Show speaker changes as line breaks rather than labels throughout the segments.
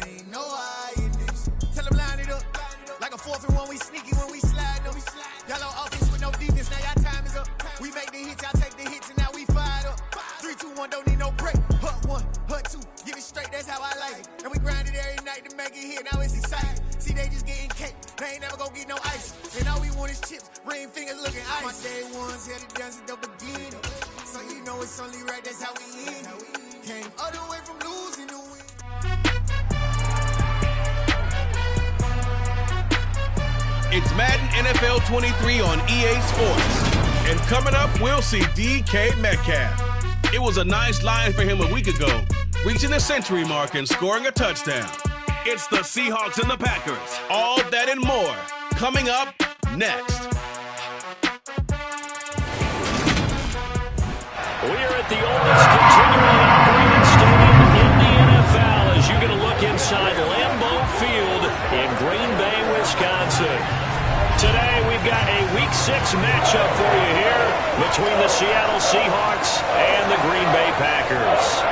ain't no hiding. Tell them line it up. Like a 4th and 1, we sneaky when we slide them. Yellow offense with no defense, now y'all time is up. We make the hits, y'all take the hits, and now we fired up. 3, 2, 1, don't need no break. Hut 1, hut 2, give it straight, that's how I like it. And we grind it every night to make it hit, now it's exciting. See, they just getting cake, they ain't never gonna get no ice. And all we want is chips, ring fingers looking ice. My day ones had it done since the beginning. So you know it's only right, that's how we end it. Came all the way from losing to win.
It's Madden NFL 23 on EA Sports. And coming up, we'll see DK Metcalf. It was a nice line for him a week ago, reaching the century mark and scoring a touchdown. It's the Seahawks and the Packers. All that and more coming up next.
We are at the oldest continually operated stadium in the NFL as you get a look inside Lambeau Field in Green Bay, Wisconsin. Today we've got a Week 6 matchup for you here between the Seattle Seahawks and the Green Bay Packers.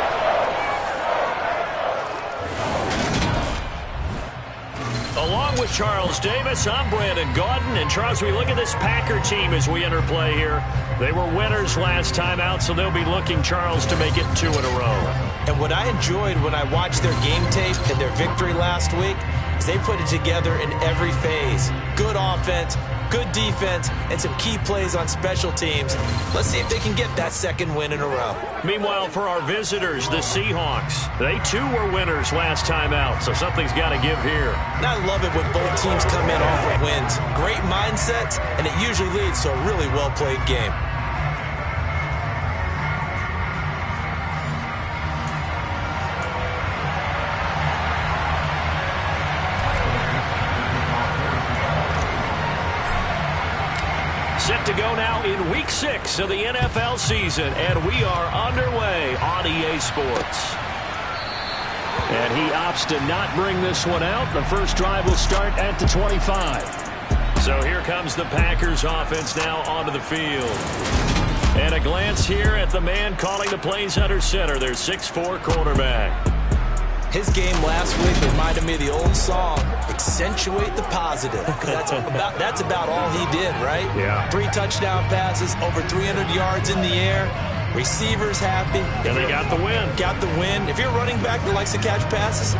Along with Charles Davis, I'm Brandon Gaudin. And Charles, we look at this Packer team as we enter play here. They were winners last time out, so they'll be looking, Charles, to make it 2 in a row.
And what I enjoyed when I watched their game tape and their victory last week is they put it together in every phase. Good offense, good defense, and some key plays on special teams. Let's see if they can get that 2nd win in a row.
Meanwhile, for our visitors, the Seahawks, they too were winners last time out, so something's got to give here.
And I love it when both teams come in off of wins. Great mindsets, and it usually leads to a really well-played game.
Set to go now in Week 6 of the NFL season, and we are underway on EA Sports. And he opts to not bring this one out. The first drive will start at the 25. So here comes the Packers offense now onto the field. And a glance here at the man calling the plays under center, their 6'4" quarterback.
His game last week reminded me of the old song, Accentuate the Positive. That's about all he did, right?
Yeah.
3 touchdown passes, over 300 yards in the air. Receivers happy.
And they got the win.
Got the win. If you're a running back that likes to catch passes,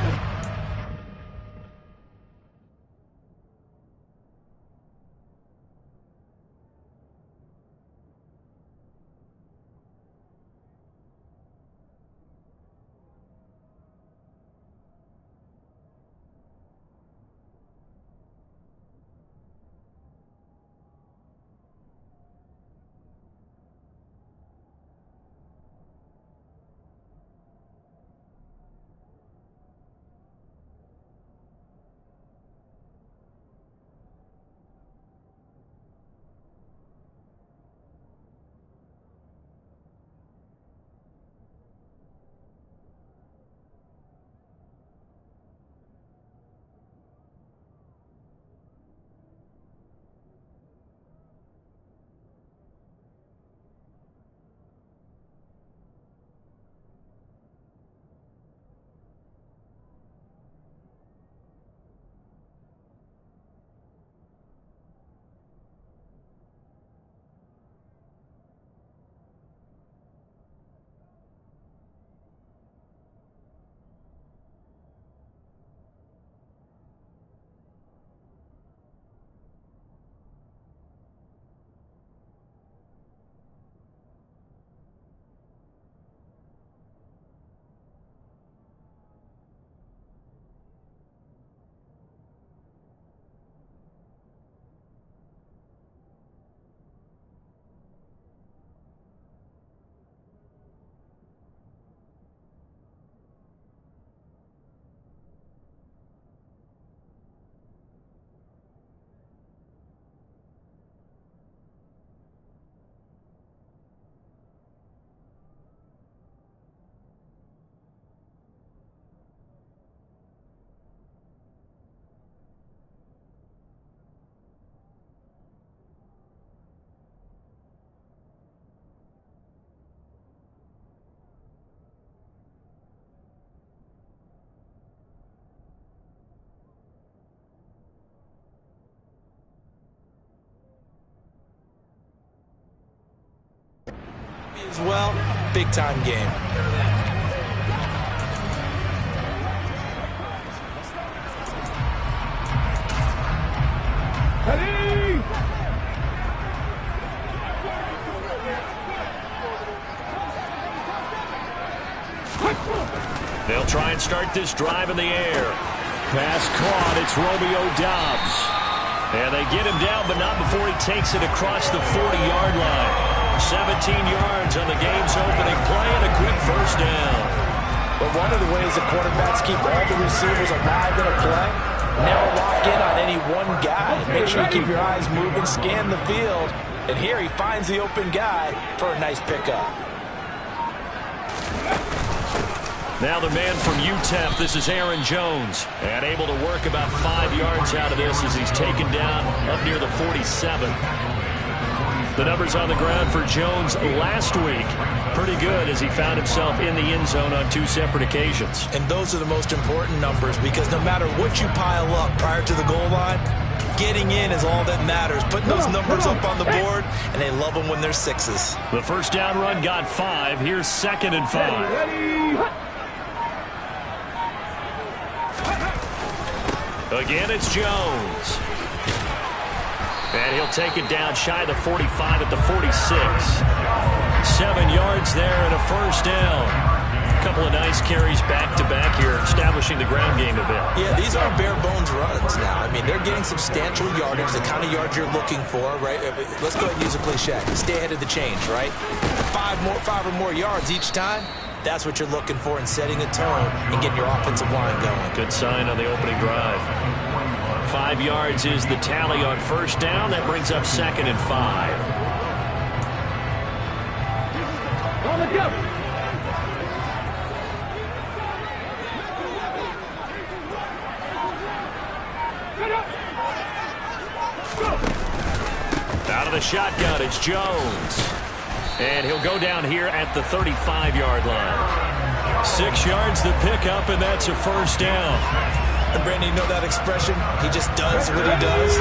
as well. Big-time game.
They'll try and start this drive in the air. Pass caught. It's Romeo Doubs. And they get him down, but not before he takes it across the 40-yard line. 17 yards on the game's opening play and a quick first down.
But one of the ways the quarterbacks keep all the receivers alive in a play, never lock in on any one guy. Make sure you keep your eyes moving, scan the field. And here he finds the open guy for a nice pickup.
Now the man from UTEP, this is Aaron Jones. And able to work about 5 yards out of this as he's taken down up near the 47. The numbers on the ground for Jones last week, pretty good as he found himself in the end zone on 2 separate occasions.
And those are the most important numbers because no matter what you pile up prior to the goal line, getting in is all that matters. Putting those numbers up on the board, and they love them when they're 6s.
The first down run got 5. Here's 2nd and 5. Again, it's Jones. And he'll take it down shy of the 45 at the 46. 7 yards there and a first down. A couple of nice carries back-to-back here, establishing the ground game a bit.
Yeah, these aren't bare-bones runs now. I mean, they're getting substantial yardage, the kind of yards you're looking for, right? Let's go ahead and use a cliche. Stay ahead of the change, right? 5 or more yards each time. That's what you're looking for in setting a tone and getting your offensive line going.
Good sign on the opening drive. 5 yards is the tally on first down. That brings up 2nd and 5.
Let's go.
Out of the shotgun, it's Jones. And he'll go down here at the 35-yard line. 6 yards the pickup, and that's a first down.
And Brandon, you know that expression? He just does what he does.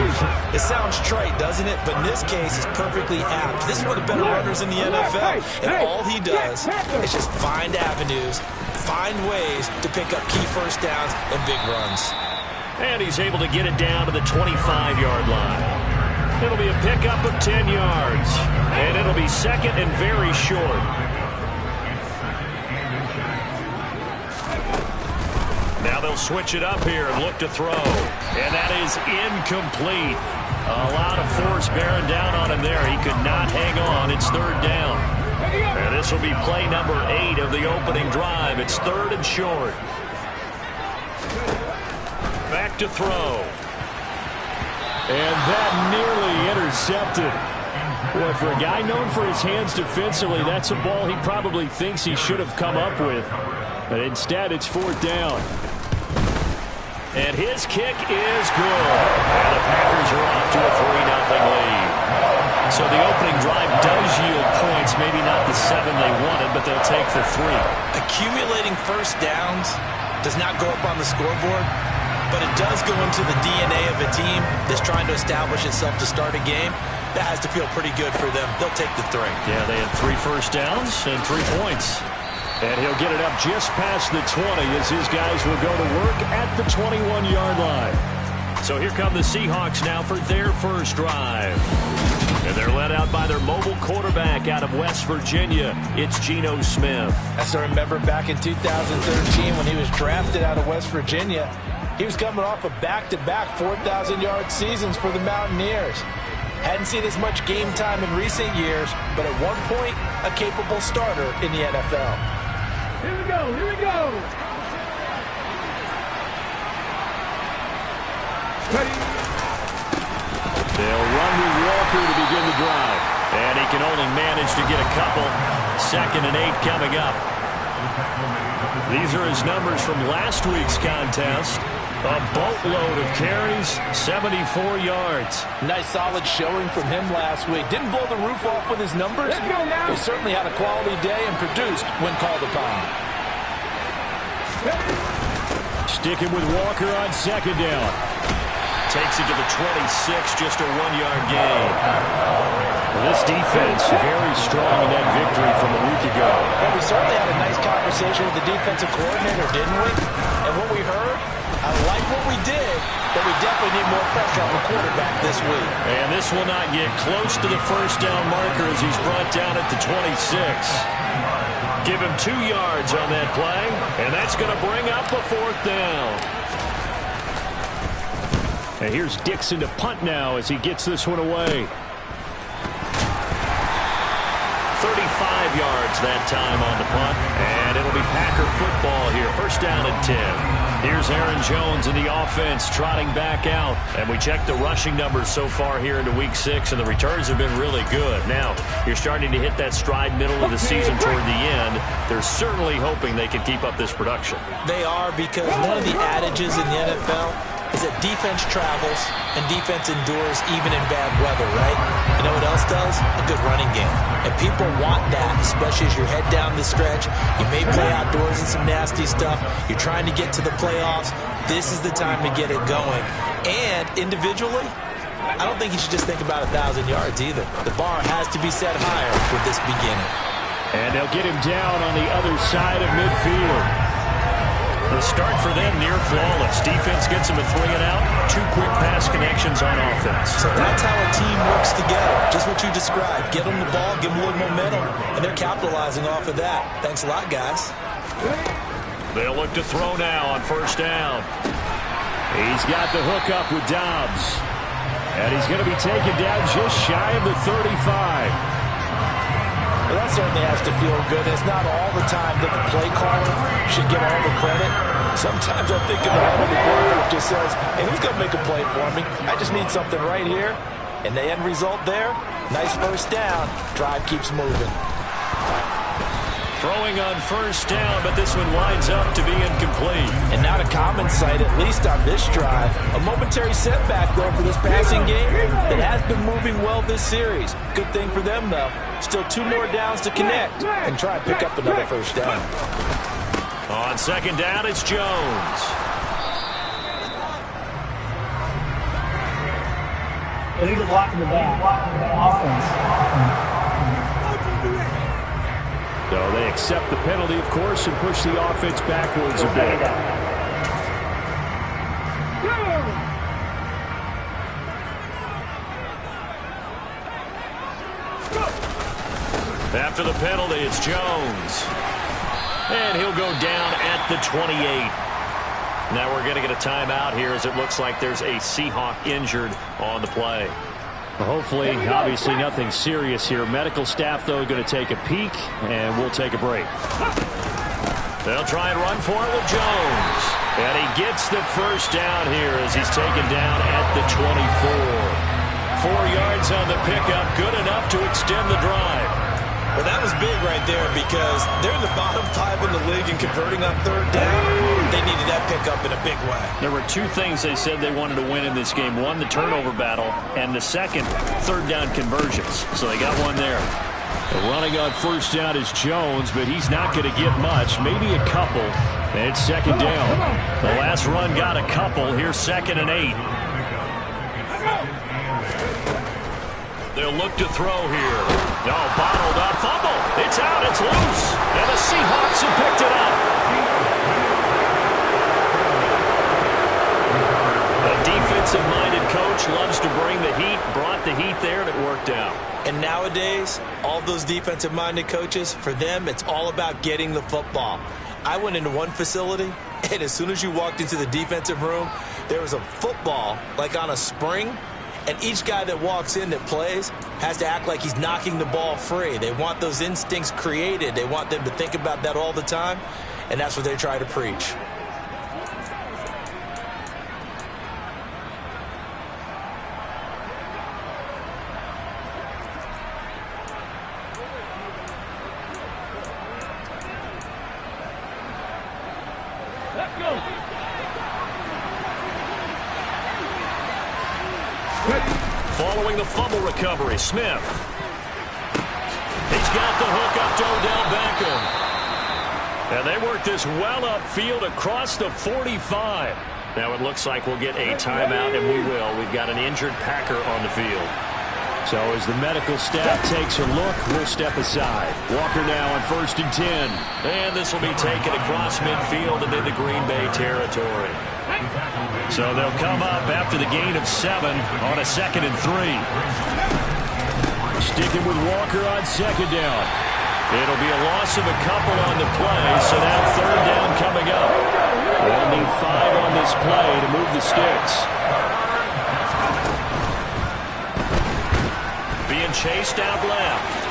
It sounds trite, doesn't it? But in this case, it's perfectly apt. This is one of the better runners in the NFL. And all he does is just find avenues, find ways to pick up key first downs and big runs.
And he's able to get it down to the 25-yard line. It'll be a pickup of 10 yards. And it'll be 2nd and very short. Now they'll switch it up here and look to throw. And that is incomplete. A lot of force bearing down on him there. He could not hang on. It's 3rd down. And this will be play number 8 of the opening drive. It's 3rd and short. Back to throw. And that nearly intercepted. Boy, for a guy known for his hands defensively, that's a ball he probably thinks he should have come up with. But instead, it's 4th down. And his kick is good. And the Packers are off to a 3-0 lead. So the opening drive does yield points, maybe not the 7 they wanted, but they'll take the 3.
Accumulating first downs does not go up on the scoreboard, but it does go into the DNA of a team that's trying to establish itself to start a game. That has to feel pretty good for them. They'll take the 3.
Yeah, they had 3 first downs and 3 points. And he'll get it up just past the 20 as his guys will go to work at the 21-yard line. So here come the Seahawks now for their first drive. And they're led out by their mobile quarterback out of West Virginia. It's Geno Smith.
As I remember back in 2013 when he was drafted out of West Virginia, he was coming off of back-to-back 4,000-yard seasons for the Mountaineers. Hadn't seen as much game time in recent years, but at one point, a capable starter in the NFL.
Here we go, here we go. Ready.
They'll run with Walker to begin the drive. And he can only manage to get a couple. 2nd and 8 coming up. These are his numbers from last week's contest. A boatload of carries, 74 yards.
Nice solid showing from him last week. Didn't blow the roof off with his numbers. He certainly had a quality day and produced when called upon.
Sticking with Walker on 2nd down. takes it to the 26, just a 1-yard gain. Well, this defense very strong in that victory from a week ago.
Well, we certainly had a nice conversation with the defensive coordinator, didn't we? And what we heard, I like what we did, but we definitely need more pressure on the quarterback this week.
And this will not get close to the first down marker as he's brought down at the 26. Give him 2 yards on that play, and that's going to bring up a 4th down. And here's Dixon to punt now as he gets this one away. 35 yards that time on the punt, and it'll be Packer football here. First down and 10. Here's Aaron Jones in the offense trotting back out. And we checked the rushing numbers so far here into week 6, and the returns have been really good. Now, you're starting to hit that stride middle of the season toward the end. They're certainly hoping they can keep up this production.
They are, because one of the adages in the NFL is that defense travels and defense endures even in bad weather, right? You know what else does? A good running game. And people want that, especially as you head down the stretch. You may play outdoors in some nasty stuff. You're trying to get to the playoffs. This is the time to get it going. And individually, I don't think you should just think about 1,000 yards either. The bar has to be set higher with this beginning.
And they'll get him down on the other side of midfield. The start for them near flawless. Defense gets them a 3 and out. 2 quick pass connections on offense.
So that's how a team works together. Just what you described. Get them the ball, give them a little momentum, and they're capitalizing off of that. Thanks a lot, guys.
They'll look to throw now on first down. He's got the hook up with Dobbs. And he's going to be taken down just shy of the 35.
Well, that certainly has to feel good. It's not all the time that the play caller should get all the credit. Sometimes I think in the head of the quarterback just says, hey, who's going to make a play for me? I just need something right here. And the end result there, nice first down. Drive keeps moving.
Throwing on first down, but this one winds up to be incomplete.
And not a common sight, at least on this drive. A momentary setback, though, for this passing game that has been moving well this series. Good thing for them, though. Still 2 more downs to connect and try and pick up another first down.
On second down, it's Jones.
They need to block in the back. Offense.
So they accept the penalty, of course, and push the offense backwards a bit. After the penalty, it's Jones. And he'll go down at the 28. Now we're going to get a timeout here as it looks like there's a Seahawk injured on the play. Well, hopefully, obviously nothing serious here. Medical staff, though, going to take a peek, and we'll take a break. They'll try and run for it with Jones. And he gets the first down here as he's taken down at the 24. 4 yards on the pickup, good enough to extend the drive.
Well, that was big right there because they're in the bottom 5 in the league and converting on third down. They needed that pickup in a big way.
There were 2 things they said they wanted to win in this game. One, the turnover battle, and the second, third down conversions. So they got one there. Running on first down is Jones, but he's not going to get much, maybe a couple. And it's second down. The last run got a couple. Here's 2nd and 8. They'll look to throw here. No, bottled up, fumble. It's out, it's loose. And the Seahawks have picked it up. A defensive-minded coach loves to bring the heat, brought the heat there, and it worked out.
And nowadays, all those defensive-minded coaches, for them, it's all about getting the football. I went into one facility, and as soon as you walked into the defensive room, there was a football, like on a spring, and each guy that walks in that plays has to act like he's knocking the ball free. They want those instincts created. They want them to think about that all the time, and that's what they try to preach.
Let's go.
Following the fumble recovery, Smith. He's got the hook up to Odell Beckham. And they work this well upfield across the 45. Now it looks like we'll get a timeout, and we will. We've got an injured Packer on the field. So as the medical staff takes a look, we'll step aside. Walker now on 1st and 10. And this will be taken across midfield and into Green Bay territory. So they'll come up after the gain of 7 on a 2nd and 3. Sticking with Walker on 2nd down. It'll be a loss of a couple on the play, so now 3rd down coming up. They'll need 5 on this play to move the sticks. Being chased out left.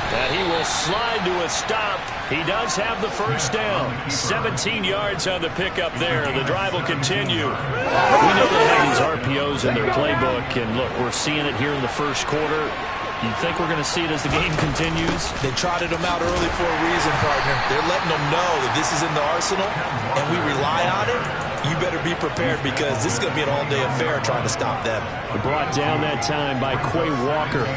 And he will slide to a stop. He does have the 1st down. 17 yards on the pickup there. The drive will continue. We know they have these RPOs in their playbook, and look, we're seeing it here in the 1st quarter. You think we're going to see it as the game continues?
They trotted them out early for a reason, partner. They're letting them know that this is in the arsenal, and we rely on it. You better be prepared because this is going to be an all-day affair trying to stop them.
Brought down that time by Quay Walker.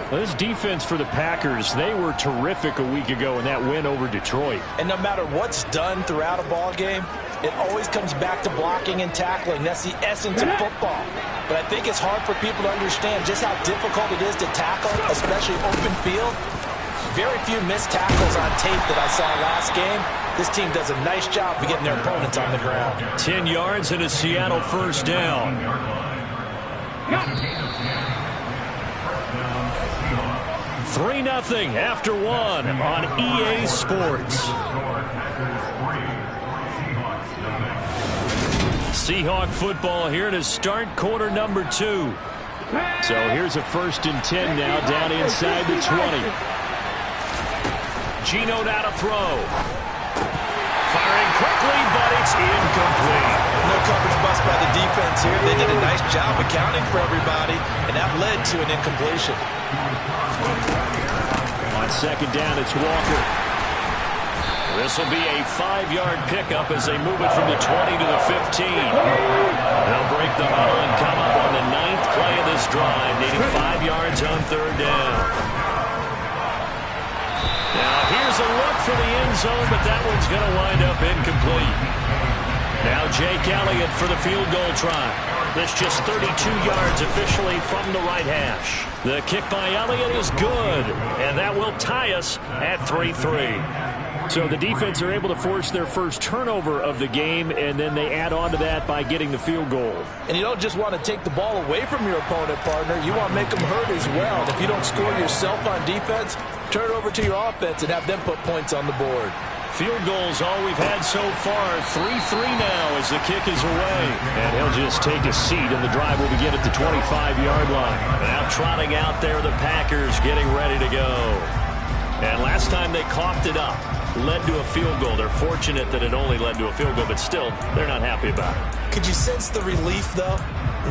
Well, this defense for the Packers, they were terrific a week ago in that win over Detroit.
And no matter what's done throughout a ball game, it always comes back to blocking and tackling. That's the essence of football. But I think it's hard for people to understand just how difficult it is to tackle, especially open field. Very few missed tackles on tape that I saw last game. This team does a nice job of getting their opponents on the ground.
10 yards and a Seattle 1st down. 3-0 after 1 on EA Sports. Seahawk football here to start quarter number 2. So here's a 1st and 10 now down inside the 20. Geno now to throw. Firing quickly, but it's incomplete.
No coverage bust by the defense here. They did a nice job accounting for everybody, and that led to an incompletion.
On 2nd down, it's Walker. This will be a 5-yard pickup as they move it from the 20 to the 15. They'll break the huddle and come up on the 9th play of this drive, needing 5 yards on 3rd down. Now here's a look for the end zone, but that one's going to wind up incomplete. Now Jake Elliott for the field goal try. That's just 32 yards officially from the right hash. The kick by Elliott is good, and that will tie us at 3-3. So the defense are able to force their first turnover of the game, and then they add on to that by getting the field goal.
And you don't just want to take the ball away from your opponent, partner. You want to make them hurt as well. And if you don't score yourself on defense, turn it over to your offense and have them put points on the board.
Field goals all we've had so far. 3-3 now as the kick is away. And he'll just take a seat, and the drive will begin at the 25-yard line. Now trotting out there, the Packers getting ready to go. And last time they coughed it up, led to a field goal. They're fortunate that it only led to a field goal, but still, they're not happy about it.
Could you sense the relief, though,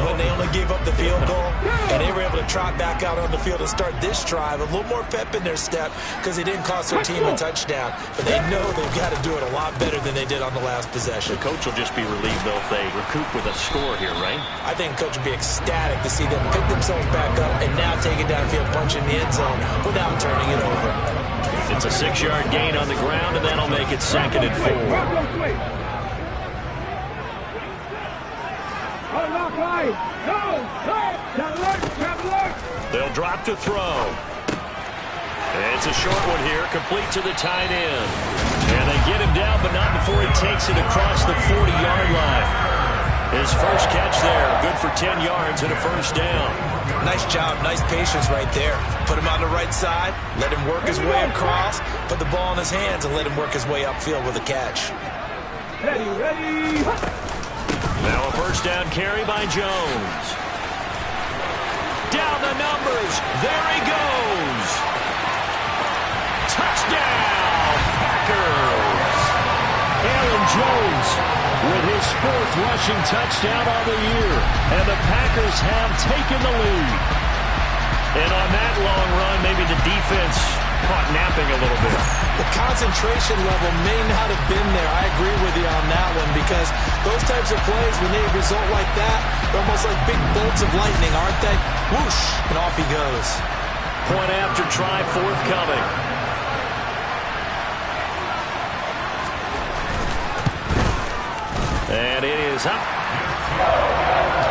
when they only gave up the field goal and they were able to trot back out on the field and start this drive? A little more pep in their step because they didn't cost their team a touchdown, but they know they've got to do it a lot better than they did on the last possession.
The coach will just be relieved, though, if they recoup with a score here, right?
I think the coach would be ecstatic to see them pick themselves back up and now take it downfield, punch in the end zone without turning it over.
It's a 6-yard gain on the ground, and that'll make it 2nd and 4. They'll drop to throw. It's a short one here, complete to the tight end. And they get him down, but not before he takes it across the 40-yard line. His first catch there, good for 10 yards and a 1st down.
Nice job, nice patience right there. Put him on the right side, let him work his way across, put the ball in his hands, and let him work his way upfield with a catch.
Ready.
Now a 1st down carry by Jones. Down the numbers. There he goes. Touchdown, Packers. Aaron Jones with his 4th rushing touchdown on the year. And the Packers have taken the lead. And on that long run, maybe the defense caught napping a little bit.
The concentration level may not have been there. I agree with you on that one because those types of plays, when they result like that, they're almost like big bolts of lightning, aren't they? Whoosh, and off he goes.
Point after try forthcoming. And it is up.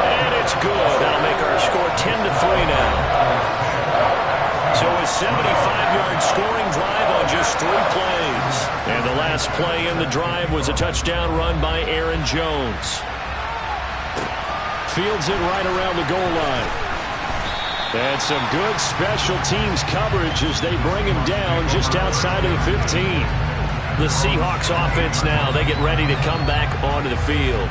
And it's good. That'll make our score 10-3 now. So a 75-yard scoring drive on just 3 plays. And the last play in the drive was a touchdown run by Aaron Jones. Fields it right around the goal line. And some good special teams coverage as they bring him down just outside of the 15. The Seahawks offense now, they get ready to come back onto the field.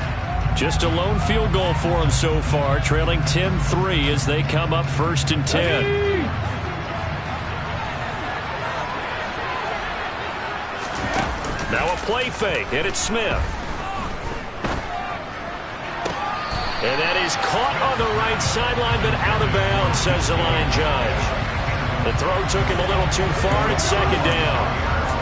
Just a lone field goal for them so far, trailing 10-3 as they come up 1st and 10. Now a play fake, and it's Smith. And that is caught on the right sideline, but out of bounds, says the line judge. The throw took him a little too far. It's 2nd down.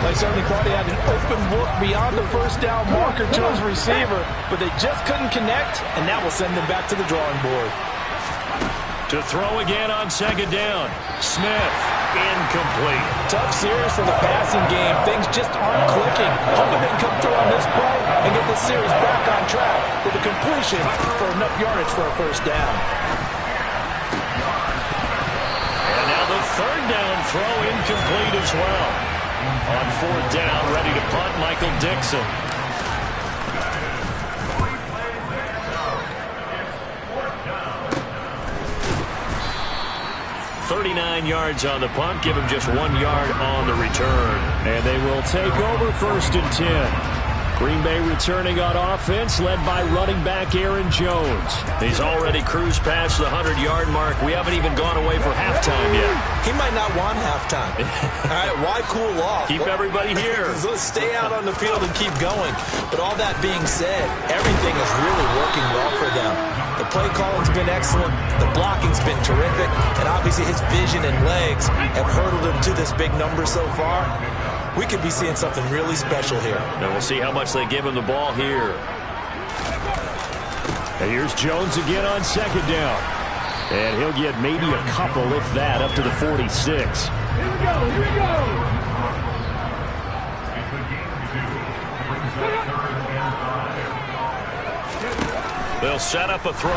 They certainly thought he had an open look beyond the 1st down marker to his receiver, but they just couldn't connect, and that will send them back to the drawing board.
To throw again on 2nd down. Smith, incomplete.
Tough series for the passing game. Things just aren't clicking. Hoping they can come through on this play and get this series back on track with a completion for enough yardage for a 1st down.
And now the 3rd down throw incomplete as well. On 4th down, ready to punt, Michael Dixon. 39 yards on the punt, give him just 1 yard on the return. And they will take over 1st and 10. Green Bay returning on offense, led by running back Aaron Jones. He's already cruised past the 100-yard mark. We haven't even gone away for halftime yet.
He might not want halftime. All right, why cool off?
Keep everybody here.
Let's stay out on the field and keep going. But all that being said, everything is really working well for them. The play calling's been excellent. The blocking's been terrific. And obviously his vision and legs have hurdled him to this big number so far. We could be seeing something really special here.
And we'll see how much they give him the ball here. And here's Jones again on 2nd down. And he'll get maybe a couple, if that, up to the 46.
Here we go, here we go.
They'll set up a throw.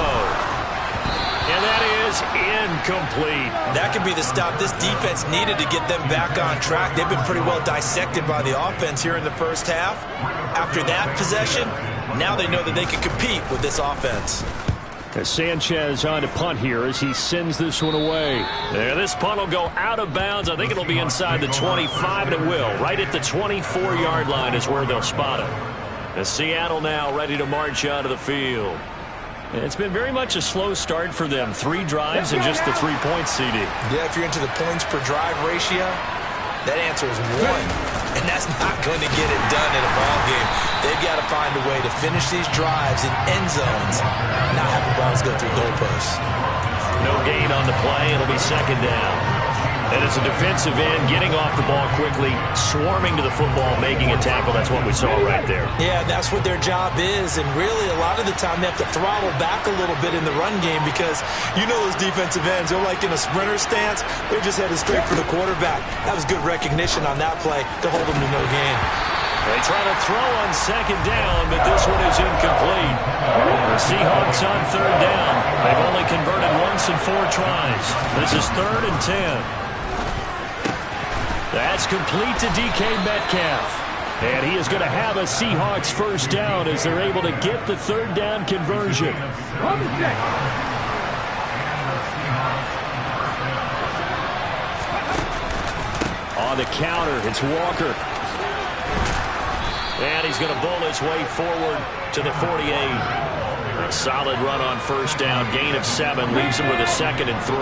And that is incomplete.
That could be the stop this defense needed to get them back on track. They've been pretty well dissected by the offense here in the 1st half. After that possession, now they know that they can compete with this offense.
As Sanchez on to punt here as he sends this one away. There, this punt will go out of bounds. I think it'll be inside the 25, and it will. Right at the 24-yard line is where they'll spot it. As Seattle now ready to march out of the field. It's been very much a slow start for them. 3 drives and just the 3 points, CD.
Yeah, if you're into the points per drive ratio, that answer is 1. And that's not going to get it done in a ball game. They've got to find a way to finish these drives in end zones, not have the balls go through goalposts.
No gain on the play. It'll be 2nd down. And as a defensive end, getting off the ball quickly, swarming to the football, making a tackle. That's what we saw right there.
Yeah, that's what their job is. And really, a lot of the time, they have to throttle back a little bit in the run game because you know those defensive ends, they're like in a sprinter stance. They're just headed straight for the quarterback. That was good recognition on that play to hold them to no gain.
They try to throw on 2nd down, but this one is incomplete. The Seahawks on 3rd down. They've only converted once in 4 tries. This is 3rd and 10. That's complete to DK Metcalf. And he is going to have a Seahawks 1st down as they're able to get the 3rd down conversion. On the counter, it's Walker. And he's going to bowl his way forward to the 48. A solid run on 1st down. Gain of 7 leaves him with a 2nd and 3.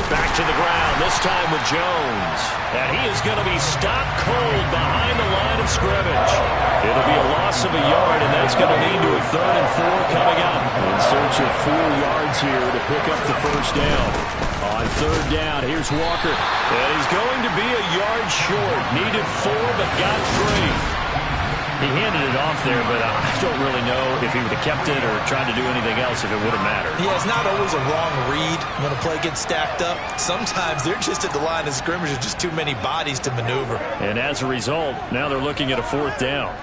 Back to the ground, this time with Jones. And he is going to be stopped cold behind the line of scrimmage. It'll be a loss of a yard, and that's going to lead to a 3rd and 4 coming up. In search of 4 yards here to pick up the 1st down. On 3rd down, here's Walker. And he's going to be a yard short. Needed 4, but got 3. He handed it off there, but I don't really know if he would have kept it or tried to do anything else if it would have mattered.
Yeah, it's not always a wrong read when a play gets stacked up. Sometimes they're just at the line of scrimmage. There's just too many bodies to maneuver.
And as a result, now they're looking at a 4th down.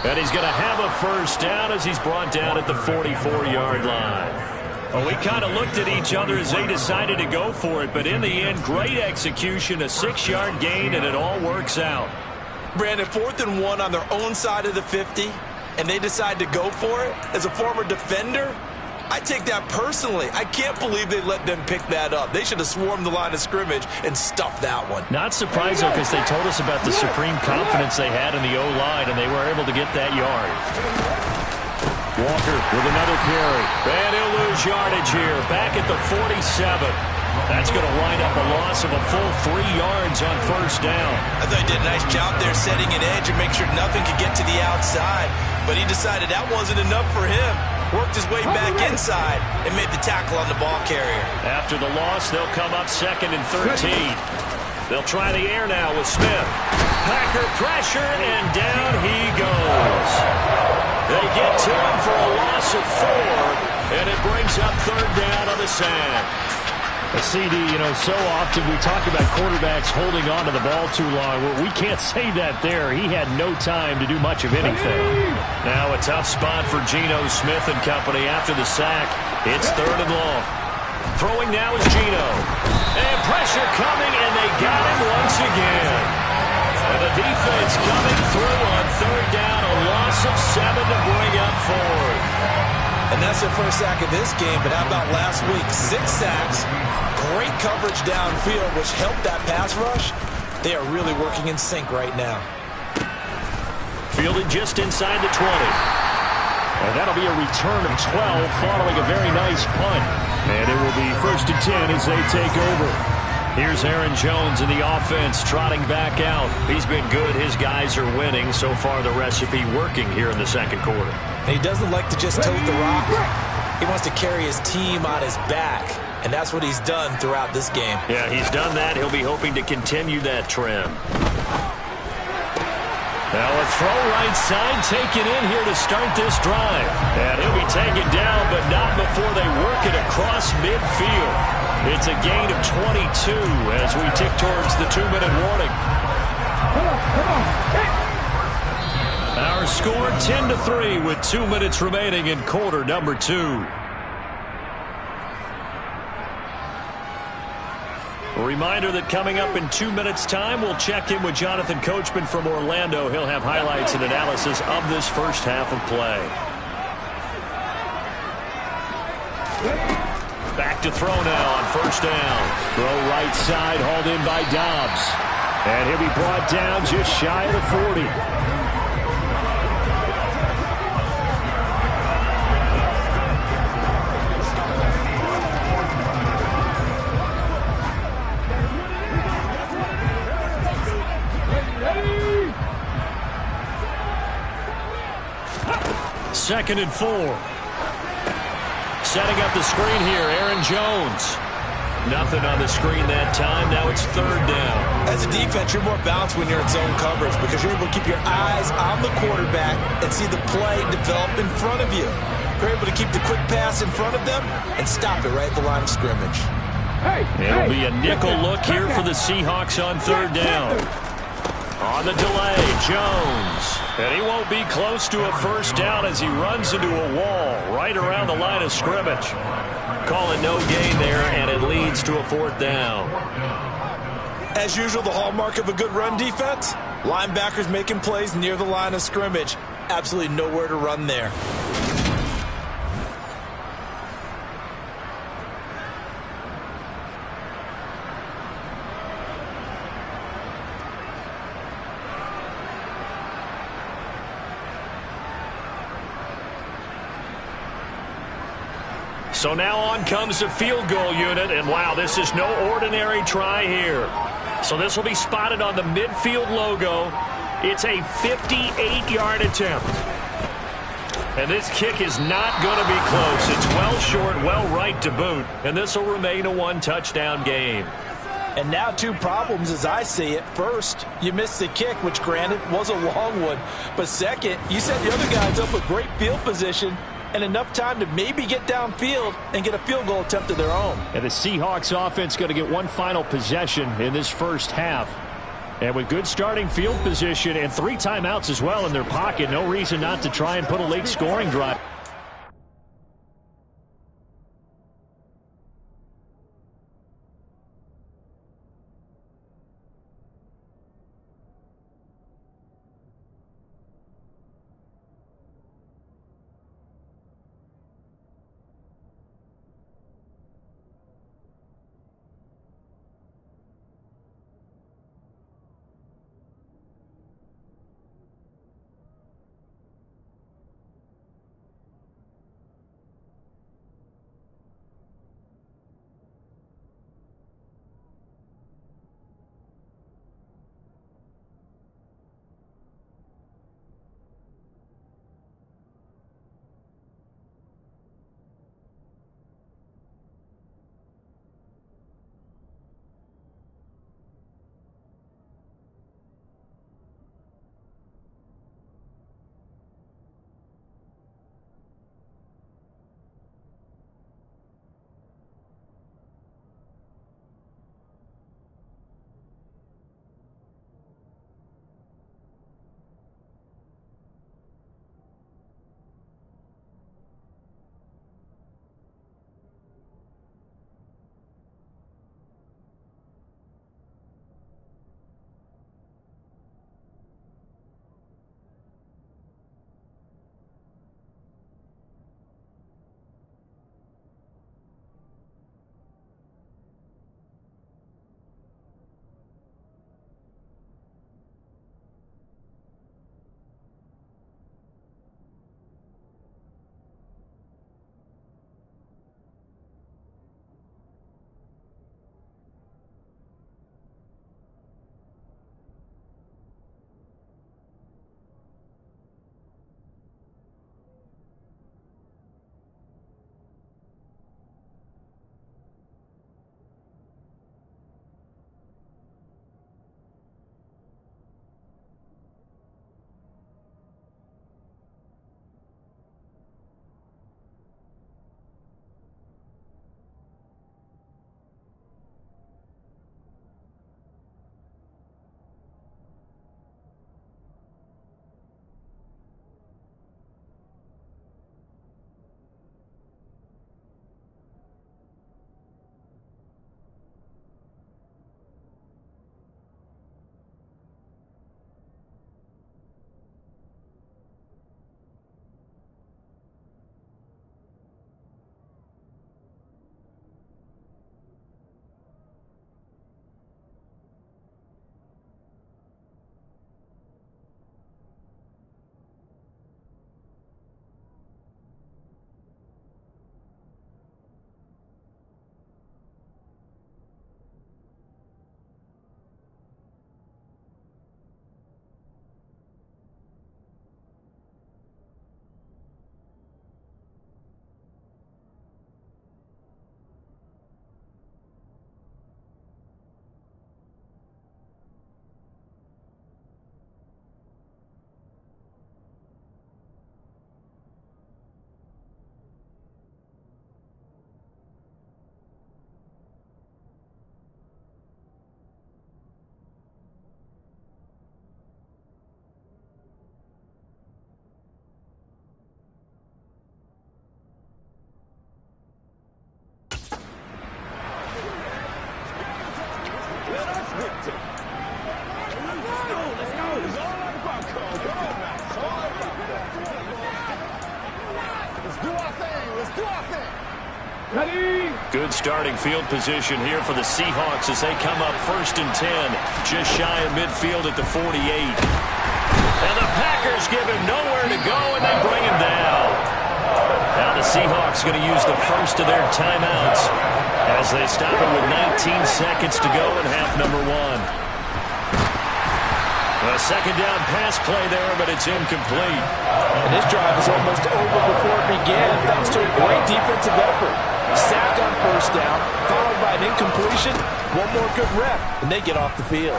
And he's going to have a first down as he's brought down at the 44-yard line. Well, we kind of looked at each other as they decided to go for it, but in the end, great execution, a 6-yard gain, and it all works out.
Brandon, 4th and 1 on their own side of the 50, and they decide to go for it. As a former defender, I take that personally. I can't believe they let them pick that up. They should have swarmed the line of scrimmage and stuffed that one.
Not surprised, though, because they told us about the supreme confidence they had in the O-line, and they were able to get that yard. Walker with another carry. And he'll lose yardage here. Back at the 47. That's going to wind up a loss of a full 3 yards on first down.
I thought he did a nice job there setting an edge and make sure nothing could get to the outside. But he decided that wasn't enough for him. Worked his way back inside and made the tackle on the ball carrier.
After the loss, they'll come up 2nd and 13. They'll try the air now with Smith. Packer pressure, and down he goes. They get to him for a loss of 4, and it brings up 3rd down on the sack. CD, so often we talk about quarterbacks holding on to the ball too long. Well, we can't say that there. He had no time to do much of anything. Now a tough spot for Geno Smith and company after the sack. It's 3rd and long. Throwing now is Geno. And pressure coming, and they got him once again. And the defense coming through on 3rd down, a loss of 7 to bring up 4th.
And that's their first sack of this game, but how about last week? 6 sacks, great coverage downfield, which helped that pass rush. They are really working in sync right now.
Fielded just inside the 20. And that'll be a return of 12 following a very nice punt. And it will be 1st and 10 as they take over. Here's Aaron Jones in the offense trotting back out. He's been good. His guys are winning. So far, the recipe working here in the 2nd quarter.
And he doesn't like to just tote the rock. He wants to carry his team on his back. And that's what he's done throughout this game.
Yeah, he's done that. He'll be hoping to continue that trend. Now a throw right side taken in here to start this drive. And he'll be taken down, but not before they work it across midfield. It's a gain of 22 as we tick towards the 2-minute warning. Our score 10-3 with 2 minutes remaining in quarter number 2. A reminder that coming up in 2 minutes' time, we'll check in with Jonathan Coachman from Orlando. He'll have highlights and analysis of this first half of play. Back to throw now on first down. Throw right side, hauled in by Dobbs. And he'll be brought down just shy of the 40. Second and 4. Setting up the screen here, Aaron Jones. Nothing on the screen that time. Now it's 3rd down.
As a defense, you're more balanced when you're in zone coverage because you're able to keep your eyes on the quarterback and see the play develop in front of you. You're able to keep the quick pass in front of them and stop it right at the line of scrimmage.
It'll be a nickel look here for the Seahawks on 3rd down. On the delay, Jones. And he won't be close to a first down as he runs into a wall right around the line of scrimmage. Call it no gain there, and it leads to a 4th down.
As usual, the hallmark of a good run defense, linebackers making plays near the line of scrimmage. Absolutely nowhere to run there.
So now on comes the field goal unit, and wow, this is no ordinary try here. So this will be spotted on the midfield logo. It's a 58-yard attempt. And this kick is not going to be close. It's well short, well right to boot, and this will remain a one-touchdown game.
And now two problems as I see it. First, you missed the kick, which granted was a long one. But second, you set the other guys up with great field position and enough time to maybe get downfield and get a field goal attempt of their own.
And the Seahawks offense going to get one final possession in this first half. And with good starting field position and 3 timeouts as well in their pocket, no reason not to try and put a late scoring drive. Good starting field position here for the Seahawks as they come up 1st and 10, just shy of midfield at the 48. And the Packers give him nowhere to go, and they bring him down. Now the Seahawks going to use the first of their timeouts as they stop it with 19 seconds to go in half number 1. A second down pass play there, but it's incomplete.
And this drive is almost over before it began, thanks to a great defensive effort. Sack on first down, followed by an incompletion. One more good rep, and they get off the field.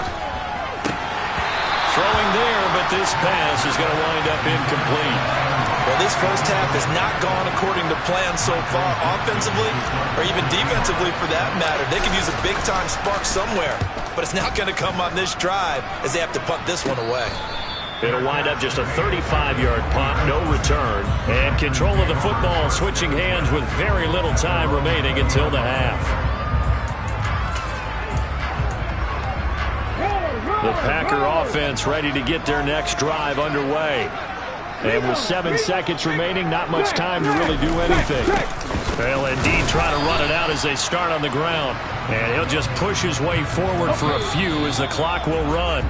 Throwing there, but this pass is going to wind up incomplete.
Well, this first half has not gone according to plan so far, offensively or even defensively for that matter. They could use a big-time spark somewhere, but it's not going to come on this drive as they have to punt this one away.
It'll wind up just a 35-yard punt, no return. And control of the football switching hands with very little time remaining until the half. The Packer offense ready to get their next drive underway. And with 7 seconds remaining, not much time to really do anything. They'll indeed try to run it out as they start on the ground. And he'll just push his way forward for a few as the clock will run.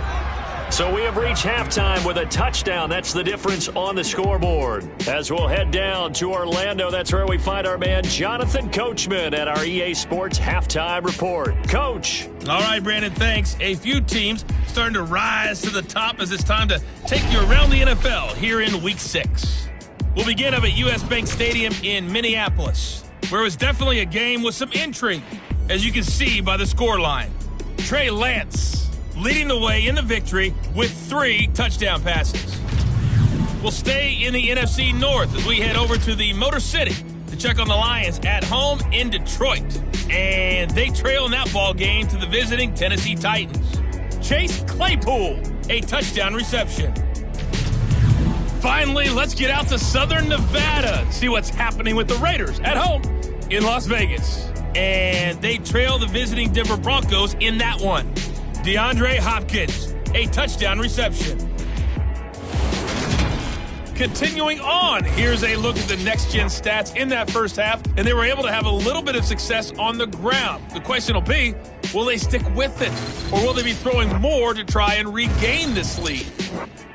So we have reached halftime with a touchdown. That's the difference on the scoreboard. As we'll head down to Orlando, that's where we find our man Jonathan Coachman at our EA Sports Halftime Report. Coach.
All right, Brandon, thanks. A few teams starting to rise to the top as it's time to take you around the NFL here in Week 6. We'll begin up at U.S. Bank Stadium in Minneapolis, where it was definitely a game with some intrigue, as you can see by the scoreline. Trey Lance leading the way in the victory with 3 touchdown passes. We'll stay in the NFC North as we head over to the Motor City to check on the Lions at home in Detroit. And they trail in that ball game to the visiting Tennessee Titans. Chase Claypool, a touchdown reception. Finally, let's get out to Southern Nevada and see what's happening with the Raiders at home in Las Vegas. And they trail the visiting Denver Broncos in that one. DeAndre Hopkins, a touchdown reception. Continuing on, here's a look at the next-gen stats in that first half, and they were able to have a little bit of success on the ground. The question will be, will they stick with it, or will they be throwing more to try and regain this lead?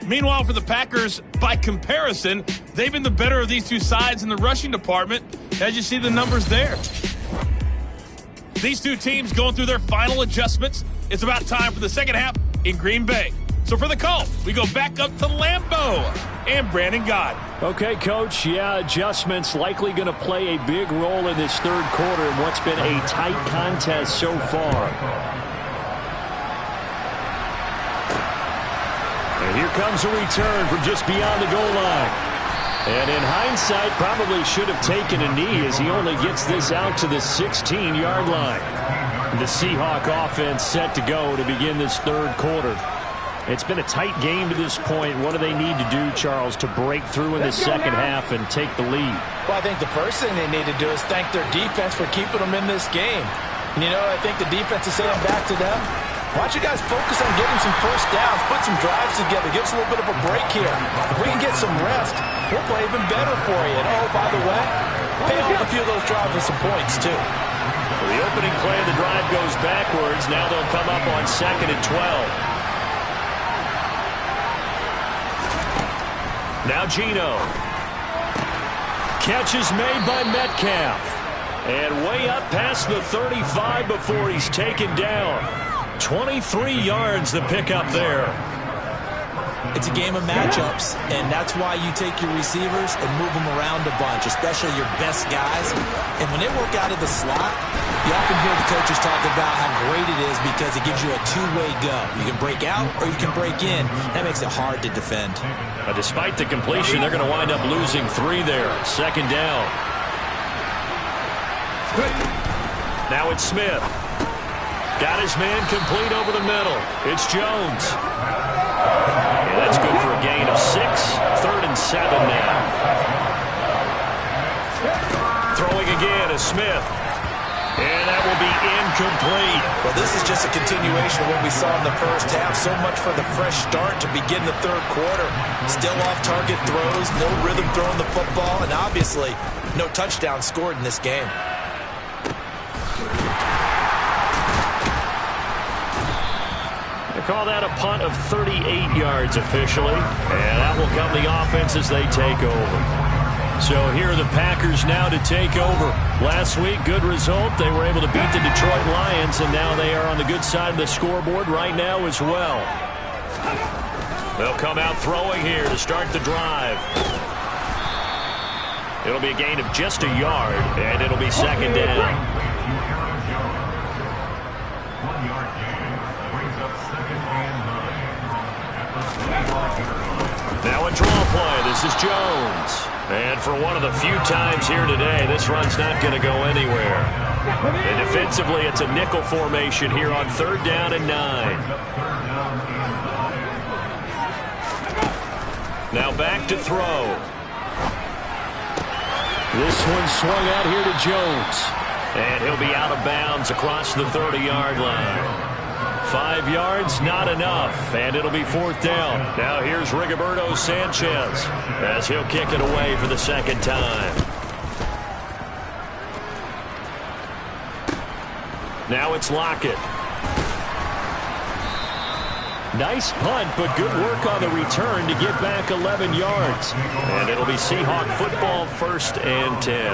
Meanwhile, for the Packers, by comparison, they've been the better of these two sides in the rushing department, as you see the numbers there. These two teams going through their final adjustments. It's about time for the second half in Green Bay. So for the call, we go back up to Lambeau and Brandon Gott.
Okay, Coach. Yeah, adjustments likely going to play a big role in this third quarter in what's been a tight contest so far. And here comes a return from just beyond the goal line. And in hindsight, probably should have taken a knee as he only gets this out to the 16-yard line. The Seahawks offense set to go to begin this third quarter. It's been a tight game to this point. What do they need to do, Charles, to break through in the second half and take the lead?
Well, I think the first thing they need to do is thank their defense for keeping them in this game. And, you know, I think the defense is saying back to them, why don't you guys focus on getting some first downs, put some drives together, give us a little bit of a break here. If we can get some rest, we'll play even better for you. And, oh, by the way, pay off a few of those drives with some points, too.
Well, the opening play of the drive goes backwards. Now they'll come up on 2nd and 12. Now Geno. Catch is made by Metcalf. And way up past the 35 before he's taken down. 23 yards the pickup there.
It's a game of matchups, and that's why you take your receivers and move them around a bunch, especially your best guys. And when they work out of the slot, you often hear the coaches talk about how great it is because it gives you a two-way go. You can break out or you can break in. That makes it hard to defend.
Despite the completion, they're going to wind up losing 3 there. 2nd down. Now it's Smith. Got his man complete over the middle. It's Jones. And that's good for a gain of 6. 3rd and 7 now. Throwing again is Smith. And that will be incomplete.
Well, this is just a continuation of what we saw in the first half. So much for the fresh start to begin the third quarter. Still off-target throws, no rhythm throwing the football, and obviously no touchdown scored in this game.
Call that a punt of 38 yards officially, and that will come the offense as they take over. So here are the Packers now to take over. Last week, good result. They were able to beat the Detroit Lions, and now they are on the good side of the scoreboard right now as well. They'll come out throwing here to start the drive. It'll be a gain of just a yard, and it'll be second down.
1 yard gain brings up 2nd and 9.
Now a draw play. This is Jones. And for one of the few times here today, this run's not going to go anywhere. And defensively, it's a nickel formation here on 3rd down and 9. Now back to throw. This one swung out here to Jones. And he'll be out of bounds across the 30-yard line. 5 yards, not enough, and it'll be 4th down. Now here's Rigoberto Sanchez as he'll kick it away for the 2nd time. Now it's Lockett. Nice punt, but good work on the return to get back 11 yards. And it'll be Seahawk football, 1st and 10.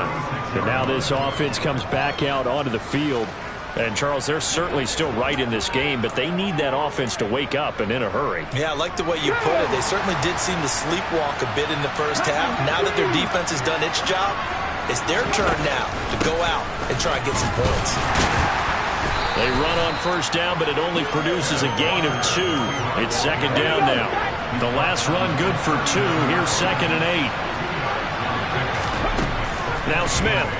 And now this offense comes back out onto the field. And, Charles, they're certainly still right in this game, but they need that offense to wake up and in a hurry.
Yeah, I like the way you put it. They certainly did seem to sleepwalk a bit in the first half. Now that their defense has done its job, it's their turn now to go out and try and get some points.
They run on 1st down, but it only produces a gain of 2. It's 2nd down now. The last run good for 2. Here's 2nd and 8. Now Smith.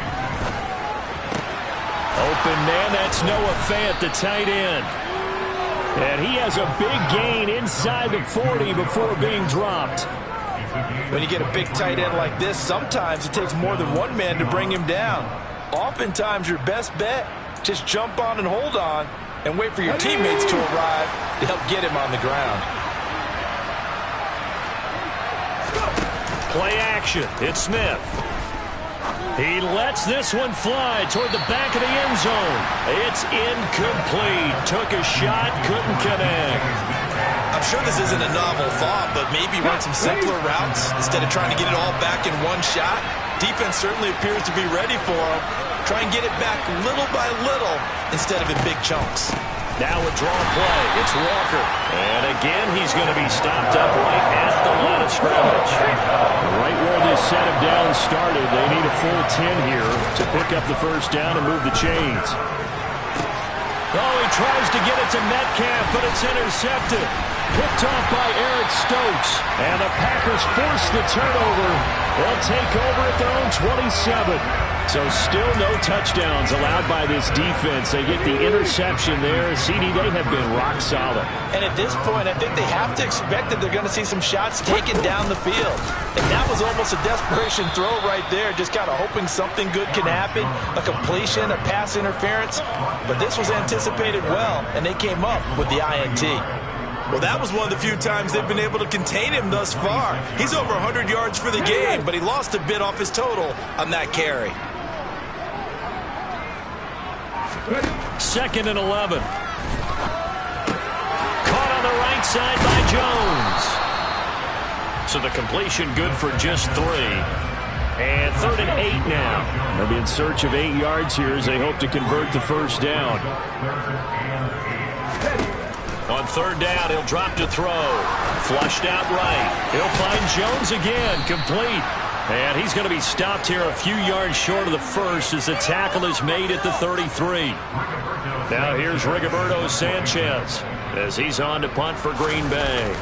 Open man, that's Noah Fant, the tight end. And he has a big gain inside the 40 before being dropped.
When you get a big tight end like this, sometimes it takes more than one man to bring him down. Oftentimes, your best bet, just jump on and hold on and wait for your teammates to arrive to help get him on the ground.
Play action. It's Smith. He lets this one fly toward the back of the end zone. It's incomplete. Took a shot, couldn't connect.
I'm sure this isn't a novel thought, but maybe run some simpler routes instead of trying to get it all back in one shot. Defense certainly appears to be ready for him. Try and get it back little by little instead of in big chunks.
Now a draw play. It's Walker. And again, he's going to be stopped up right at the line of scrimmage. Right where this set of downs started, they need a full 10 here to pick up the 1st down and move the chains. Oh, he tries to get it to Metcalf, but it's intercepted. Picked off by Eric Stokes. And the Packers force the turnover. They'll take over at their own 27. So still no touchdowns allowed by this defense. They get the interception there. CD, they have been rock solid.
And at this point, I think they have to expect that they're going to see some shots taken down the field. And that was almost a desperation throw right there, just kind of hoping something good can happen, a completion, a pass interference. But this was anticipated well, and they came up with the INT. Well, that was one of the few times they've been able to contain him thus far. He's over 100 yards for the game, but he lost a bit off his total on that carry.
2nd and 11. Caught on the right side by Jones. So the completion good for just 3. And 3rd and 8 now. They'll be in search of 8 yards here as they hope to convert the 1st down. On 3rd down, he'll drop to throw. Flushed out right. He'll find Jones again, complete. And he's going to be stopped here a few yards short of the 1st as the tackle is made at the 33. Now here's Rigoberto Sanchez as he's on to punt for Green Bay.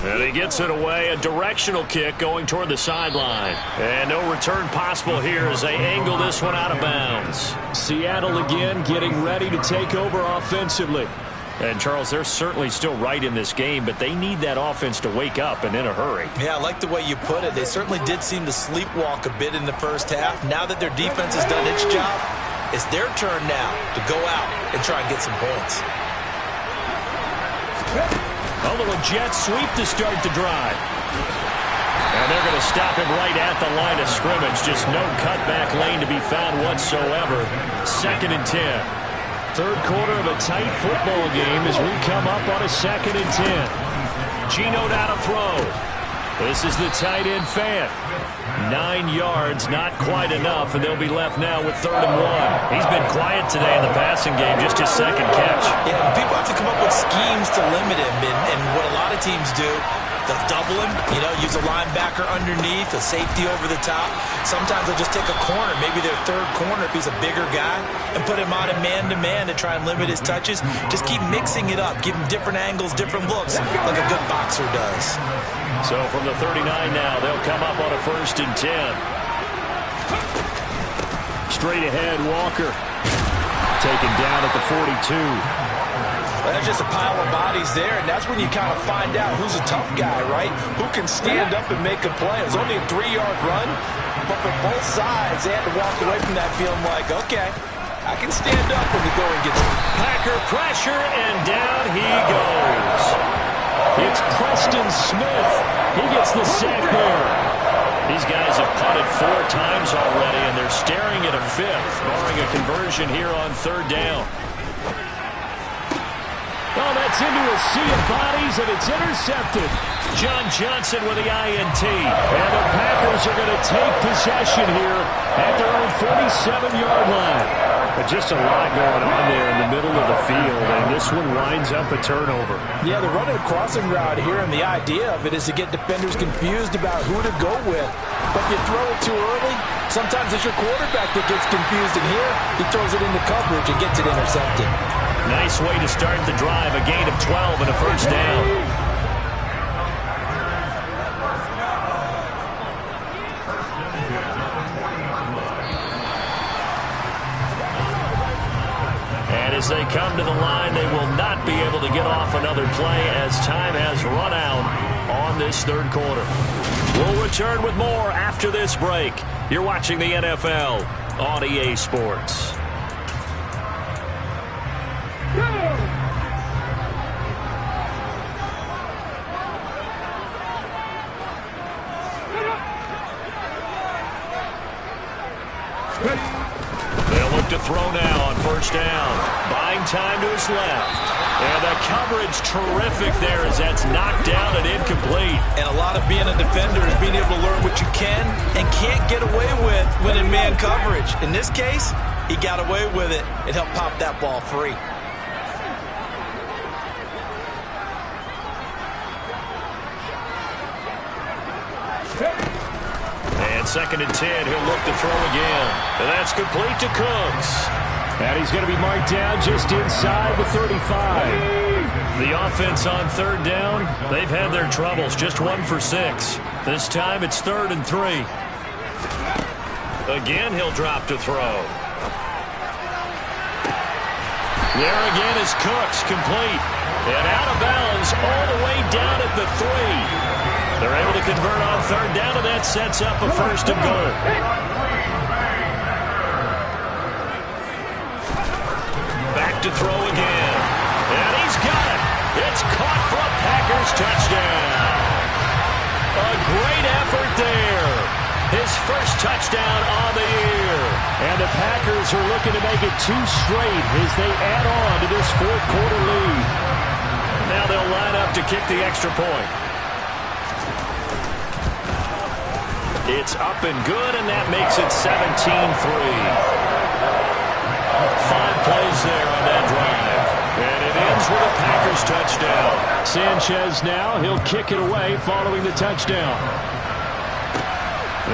And he gets it away, a directional kick going toward the sideline. And no return possible here as they angle this one out of bounds. Seattle again getting ready to take over offensively. And, Charles, they're certainly still right in this game, but they need that offense to wake up and in a hurry.
Yeah, I like the way you put it. They certainly did seem to sleepwalk a bit in the first half. Now that their defense has done its job, it's their turn now to go out and try and get some points.
A little jet sweep to start the drive. And they're going to stop him right at the line of scrimmage. Just no cutback lane to be found whatsoever. 2nd and 10. 3rd quarter of a tight football game as we come up on a 2nd and 10. Geno now to throw. This is the tight end fan. 9 yards, not quite enough, and they'll be left now with 3rd and 1. He's been quiet today in the passing game, just his 2nd catch.
Yeah, people have to come up with schemes to limit him, and what a lot of teams do, they'll double him, use a linebacker underneath, a safety over the top. Sometimes they'll just take a corner, maybe their 3rd corner if he's a bigger guy, and put him on a man-to-man to try and limit his touches. Just keep mixing it up, give him different angles, different looks, like a good boxer does.
So from the 39 now, they'll come up on a 1st and 10. Straight ahead, Walker. Taken down at the 42.
There's just a pile of bodies there, and that's when you kind of find out who's a tough guy, right? Who can stand up and make a play. It was only a 3-yard run, but for both sides, they had to walk away from that feeling like, okay, I can stand up when the going gets it.
Packer pressure, and down he goes. It's Preston Smith. He gets the sack there. These guys have punted 4 times already, and they're staring at a 5th, barring a conversion here on 3rd down. Oh, that's into a sea of bodies, and it's intercepted. John Johnson with the INT. And the Packers are going to take possession here at their own 47-yard line. But just a lot going on there in the middle of the field, and this one winds up a turnover.
Yeah, they're running a crossing route here, and the idea of it is to get defenders confused about who to go with. But if you throw it too early, sometimes it's your quarterback that gets confused, and here he throws it into coverage and gets it intercepted.
Nice way to start the drive, a gain of 12 and a 1st down. As they come to the line, they will not be able to get off another play as time has run out on this 3rd quarter. We'll return with more after this break. You're watching the NFL on EA Sports. They'll look to throw now on 1st down. Buying time to his left. And the coverage terrific there as that's knocked down and incomplete.
And a lot of being a defender is being able to learn what you can and can't get away with when in man coverage. In this case, he got away with it and helped pop that ball free.
And 2nd and 10, he'll look to throw again. And that's complete to Cooks. And he's going to be marked down just inside the 35. The offense on 3rd down, they've had their troubles. Just 1 for 6. This time it's 3rd and 3. Again, he'll drop to throw. There again is Cooks, complete. And out of bounds all the way down at the 3. They're able to convert on 3rd down, and that sets up a 1st and goal. Back to throw again. And he's got it. It's caught for a Packers touchdown. A great effort there. His first touchdown on the year. And the Packers are looking to make it 2 straight as they add on to this 4th quarter lead. Now they'll line up to kick the extra point. It's up and good, and that makes it 17-3. 5 plays there on that drive. And it ends with a Packers touchdown. Sanchez now, he'll kick it away following the touchdown.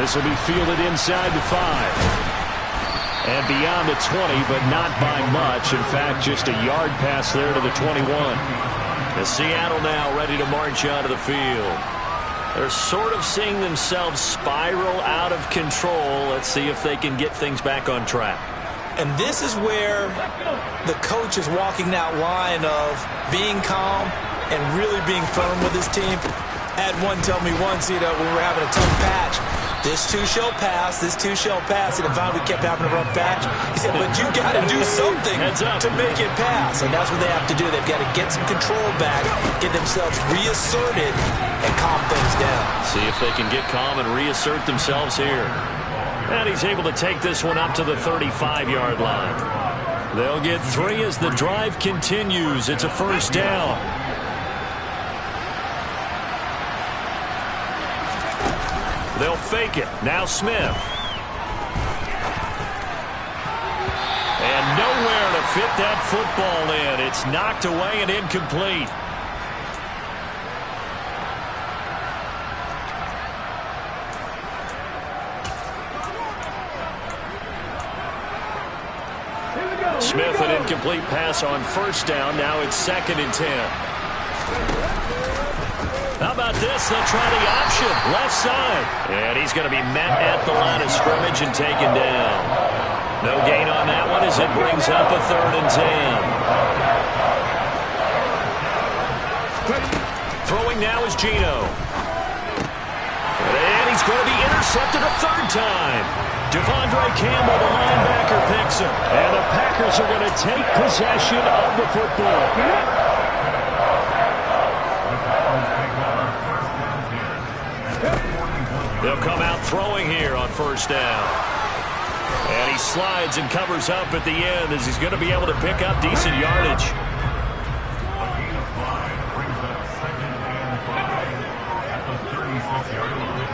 This will be fielded inside the 5. And beyond the 20, but not by much. In fact, just a yard pass there to the 21. The Seattle now ready to march onto the field. They're sort of seeing themselves spiral out of control. Let's see if they can get things back on track.
And this is where the coach is walking that line of being calm and really being firm with his team. I had one tell me once, when we were having a tough patch, this too shall pass, this too shall pass. And finally we kept having a rough patch. He said, but you got to do something to make it pass. And that's what they have to do. They've got to get some control back, get themselves reasserted, and calm things down.
See if they can get calm and reassert themselves here. And he's able to take this one up to the 35-yard line. They'll get 3 as the drive continues. It's a 1st down. They'll fake it. Now Smith. And nowhere to fit that football in. It's knocked away and incomplete. Smith, an incomplete pass on first down. Now it's 2nd and 10. How about this? They'll try the option. Left side. And he's going to be met at the line of scrimmage and taken down. No gain on that one as it brings up a 3rd and 10. Throwing now is Geno. And he's going to be intercepted a 3rd time. Devondre Campbell, the linebacker, picks him. And the Packers are going to take possession of the football. They'll come out throwing here on 1st down. And he slides and covers up at the end as he's going to be able to pick up decent yardage.
A gain of 5 brings up 2nd and 5 at the 36-yard line.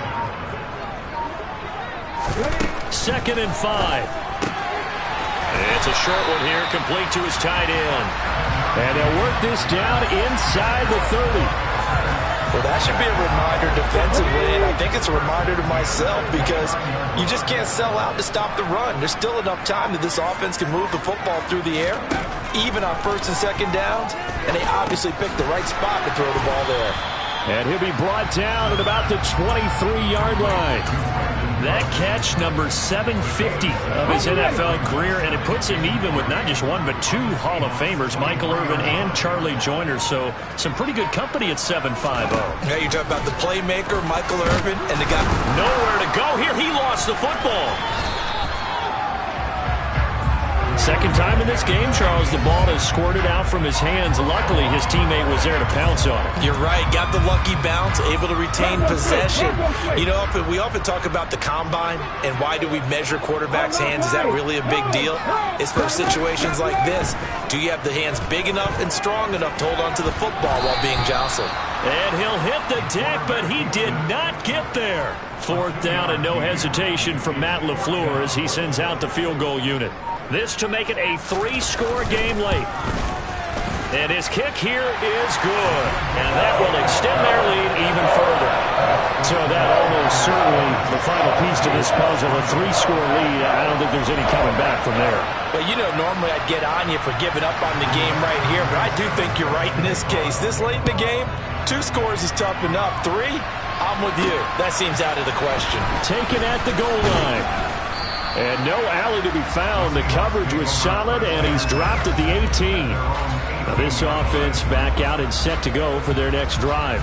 2nd and 5. It's a short one here, complete to his tight end. And they'll work this down inside the 30.
Well, that should be a reminder defensively, and I think it's a reminder to myself because you just can't sell out to stop the run. There's still enough time that this offense can move the football through the air, even on 1st and 2nd downs, and they obviously picked the right spot to throw the ball there.
And he'll be brought down at about the 23-yard line. That catch, number 750 of his NFL career, and it puts him even with not just one but 2 Hall of Famers, Michael Irvin and Charlie Joyner. So some pretty good company at 750.
Yeah, you talk about the playmaker, Michael Irvin, and the guy
nowhere to go here. He lost the football. Second time in this game, Charles, the ball has squirted out from his hands. Luckily, his teammate was there to pounce on it.
You're right. Got the lucky bounce, able to retain possession. You know, we often talk about the combine and why do we measure quarterbacks' hands. Is that really a big deal? It's for situations like this. Do you have the hands big enough and strong enough to hold on to the football while being jostled?
And he'll hit the deck, but he did not get there. 4th down and no hesitation from Matt LaFleur as he sends out the field goal unit. This to make it a 3-score game late. And his kick here is good. And that will extend their lead even further. So that almost certainly the final piece to this puzzle, a 3-score lead. I don't think there's any coming back from there.
Well, you know, normally I'd get on you for giving up on the game right here, but I do think you're right in this case. This late in the game, 2 scores is tough enough. 3, I'm with you. That seems out of the question.
Taken at the goal line. And no alley to be found. The coverage was solid, and he's dropped at the 18. Now this offense back out and set to go for their next drive.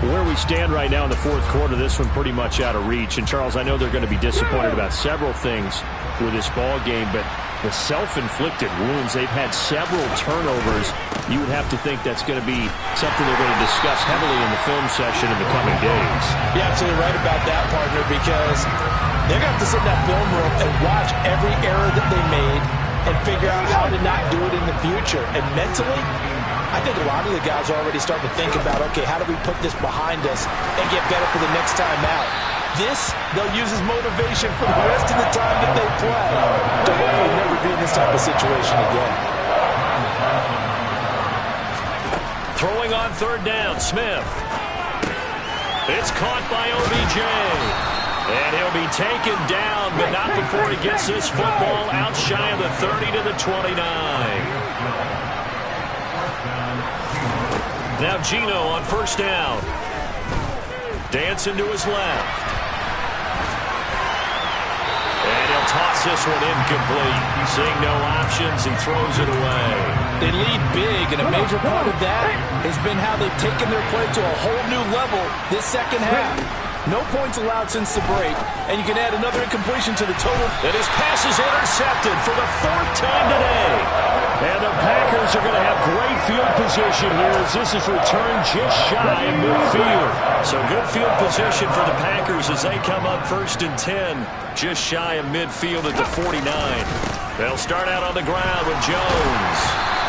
Where we stand right now in the 4th quarter, this one pretty much out of reach. And, Charles, I know they're going to be disappointed about several things with this ball game, but the self-inflicted wounds, they've had several turnovers. You would have to think that's going to be something they're going to discuss heavily in the film session in the coming days.
You're absolutely right about that, partner, because they're going to have to sit in that film room and watch every error that they made and figure out how to not do it in the future. And mentally, I think a lot of the guys are already starting to think about, okay, how do we put this behind us and get better for the next time out? This, they'll use as motivation for the rest of the time that they play to hopefully never be in this type of situation again.
Throwing on 3rd down, Smith. It's caught by OBJ. And he'll be taken down, but not before he gets this football out shy of the 30 to the 29. Now Geno on 1st down. Dancing to his left. And he'll toss this one incomplete. Seeing no options, he throws it away.
They lead big, and a major part of that has been how they've taken their play to a whole new level this second half. No points allowed since the break, and you can add another incompletion to the total.
And his pass is intercepted for the 4th time today. And the Packers are going to have great field position here as this is returned just shy of midfield. So good field position for the Packers as they come up 1st and 10, just shy of midfield at the 49. They'll start out on the ground with Jones.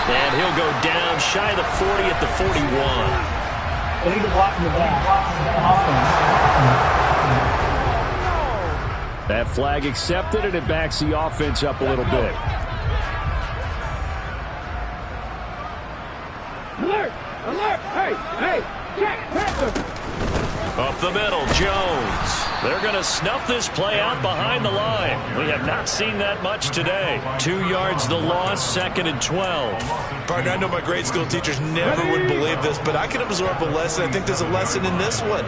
And he'll go down shy of the 40 at the 41.
They need to block in the back.
That flag accepted, and it backs the offense up a little bit.
Alert! Alert! Hey! Jack Panther!
Up the middle, Jones. They're going to snuff this play out behind the line. We have not seen that much today. 2 yards the loss, 2nd and 12.
Partner, I know my grade school teachers never would believe this, but I can absorb a lesson. I think there's a lesson in this one.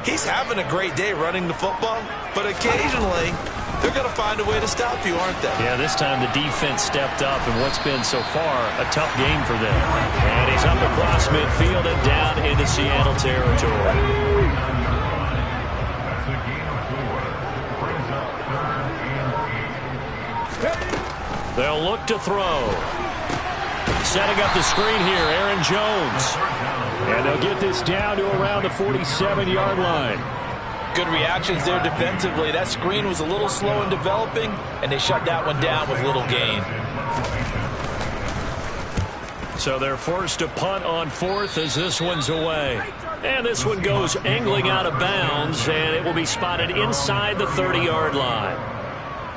He's having a great day running the football, but occasionally they're going to find a way to stop you, aren't they?
Yeah, this time the defense stepped up in what's been so far a tough game for them. And he's up across midfield and down into Seattle territory.
That's a gain of 4. Brings up 3rd and 8.
They'll look to throw. Setting up the screen here, Aaron Jones. And they'll get this down to around the 47-yard line.
Good reactions there defensively. That screen was a little slow in developing, and they shut that one down with little gain.
So they're forced to punt on 4th as this one's away. And this one goes angling out of bounds, and it will be spotted inside the 30-yard line.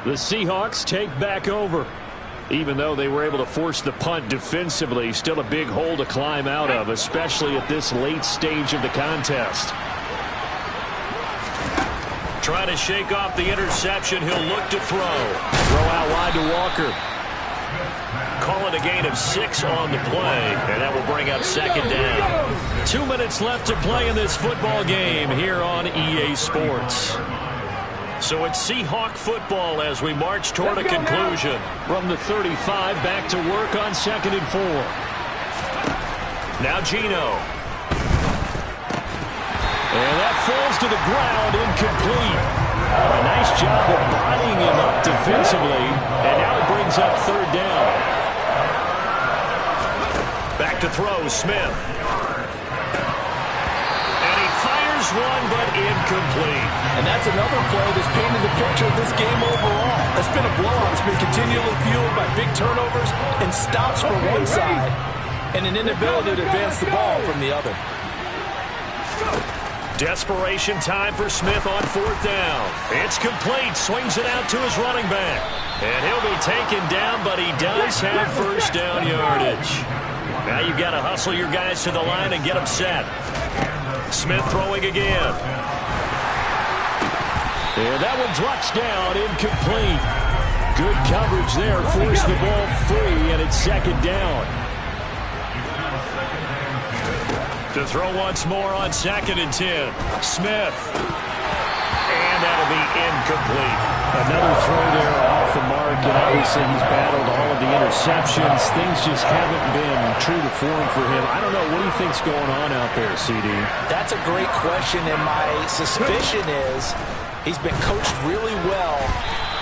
The Seahawks take back over. Even though they were able to force the punt defensively, still a big hole to climb out of, especially at this late stage of the contest. Trying to shake off the interception, he'll look to throw. Throw out wide to Walker. Call it a gain of 6 on the play, and that will bring up 2nd down. 2 minutes left to play in this football game here on EA Sports. So it's Seahawk football as we march toward a conclusion. From the 35, back to work on 2nd and 4. Now Geno. And that falls to the ground, incomplete. A nice job of bodying him up defensively, and now it brings up 3rd down. Back to throw, Smith. And he fires one, but incomplete.
And that's another play that's painted the picture of this game overall. It's been a blowout. It's been continually fueled by big turnovers and stops from one side and an inability to advance the ball from the other.
Desperation time for Smith on 4th down. It's complete. Swings it out to his running back. And he'll be taken down, but he does have 1st down yardage. Now you've got to hustle your guys to the line and get them set. Smith throwing again. And that one drops down, incomplete. Good coverage there, forced the ball free, and it's 2nd down. To throw once more on 2nd and 10. Smith. And that'll be incomplete. Another throw there off the mark, and obviously he's battled all of the interceptions. Things just haven't been true to form for him. I don't know, what do you think's going on out there, CD?
That's a great question, and my suspicion is he's been coached really well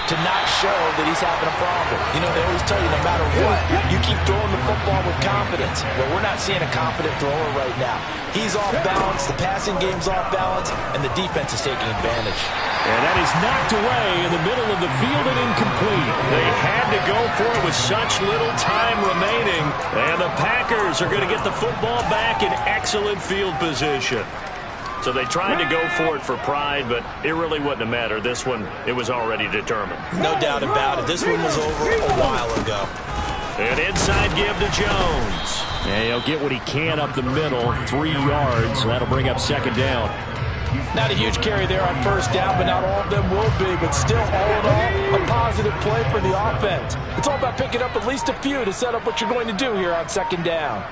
to not show that he's having a problem. You know, they always tell you no matter what, you keep throwing the football with confidence. Well, we're not seeing a confident thrower right now. He's off balance, the passing game's off balance, and the defense is taking advantage.
And that is knocked away in the middle of the field and incomplete. They had to go for it with such little time remaining. And the Packers are going to get the football back in excellent field position. So they tried to go for it for pride, but it really wouldn't have mattered. This one, it was already determined.
No doubt about it. This one was over a while ago.
An inside give to Jones. And he'll get what he can up the middle, 3 yards. That'll bring up 2nd down.
Not a huge carry there on 1st down, but not all of them will be. But still, all in all, a positive play for the offense. It's all about picking up at least a few to set up what you're going to do here on 2nd down.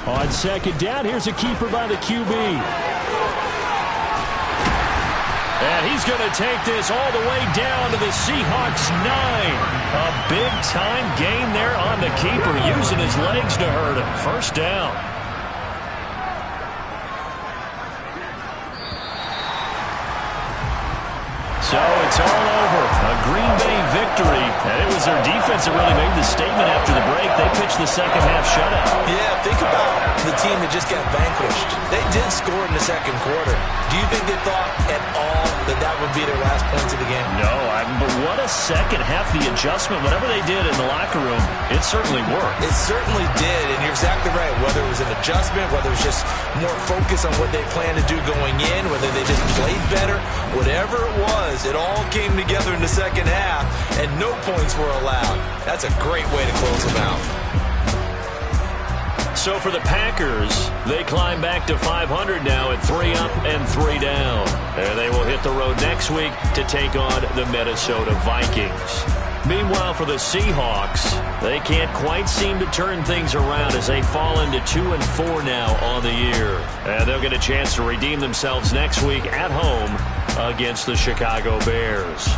On 2nd down, here's a keeper by the QB. And he's going to take this all the way down to the Seahawks 9. A big-time gain there on the keeper, using his legs to hurt him. 1st down. So it's all over. A Green Bay victory. And it was their defense that really made the statement after the break. They pitched the the second-half shutout.
Yeah, think about the team that just got vanquished. They did score in the second quarter. Do you think they thought at all that that would be their last points of the game?
No, but what a second half. The adjustment, whatever they did in the locker room, it certainly worked.
It certainly did, and you're exactly right. Whether it was an adjustment, whether it was just more focus on what they planned to do going in, whether they just played better, whatever it was, it all came together in the second half, and no points were allowed. That's a great way to close them out.
So for the Packers, they climb back to 500 now at 3 up and 3 down. And they will hit the road next week to take on the Minnesota Vikings. Meanwhile, for the Seahawks, they can't quite seem to turn things around as they fall into 2-4 now on the year. And they'll get a chance to redeem themselves next week at home against the Chicago Bears.